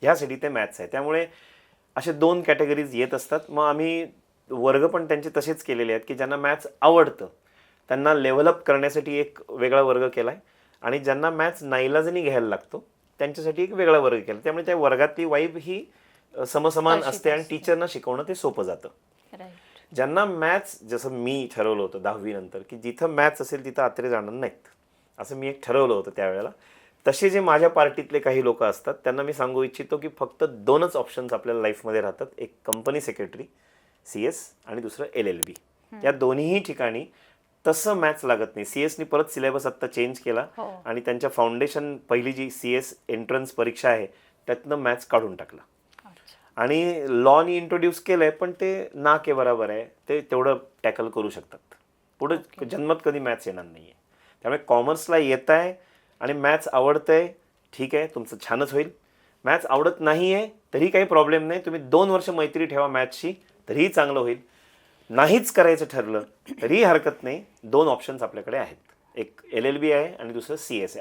ह्यासाठी ते मॅथ्स आहे. त्यामुळे असे 2 कॅटेगरीज येत असतात. मग आम्ही वर्ग पण त्यांचे तसेच केलेले आहेत की ज्यांना मॅथ्स आवडतं त्यांना लेव्हलअप करण्यासाठी एक वेगळा वर्ग केला आहे आणि ज्यांना मॅथ्स नाईलाजाने घ्यायला लागतो त्यांच्यासाठी एक वेगळा वर्ग केला. त्यामुळे त्या वर्गातली वाईब ही समसमान असते आणि टीचरना शिकवणं ते सोपं जातं. ज्यांना मॅथ्स, जसं मी ठरवलं होतं 10वी नंतर की जिथं मॅथ्स असेल तिथं अत्रे जाणार नाहीत, असं मी एक ठरवलं होतं त्यावेळेला. तसे जे माझ्या पार्टीतले काही लोक असतात त्यांना मी सांगू इच्छितो की फक्त 2च ऑप्शन्स आपल्याला लाईफमध्ये राहतात. एक कंपनी सेक्रेटरी CS आणि दुसरं LLB. या दोन्हीही ठिकाणी तसं मॅथ्स लागत नाही. CSनी परत सिलेबस आत्ता चेंज केला आणि त्यांच्या फाउंडेशन पहिली जी CS एंट्रन्स परीक्षा आहे त्यातनं मॅथ्स काढून टाकला आणि लॉनी इंट्रोड्यूस केलंय, पण ते ना के बरोबर आहे. ते तेवढं टॅकल करू शकतात. पुढे जन्मत कधी मॅथ्स येणार नाहीये. त्यामुळे कॉमर्सला येत आहे आणि मॅथ्स आवडतंय, ठीक आहे, तुमचं छानच होईल. मॅथ्स आवडत नाही आहे तरी काही प्रॉब्लेम नाही. तुम्ही 2 वर्ष मैत्री ठेवा मॅथ्सशी तरीही चांगलं होईल. नाहीच करायचं ठरलं तरीही हरकत नाही. 2 ऑप्शन्स आपल्याकडे आहेत. एक LLB आहे आणि दुसरं CS आहे.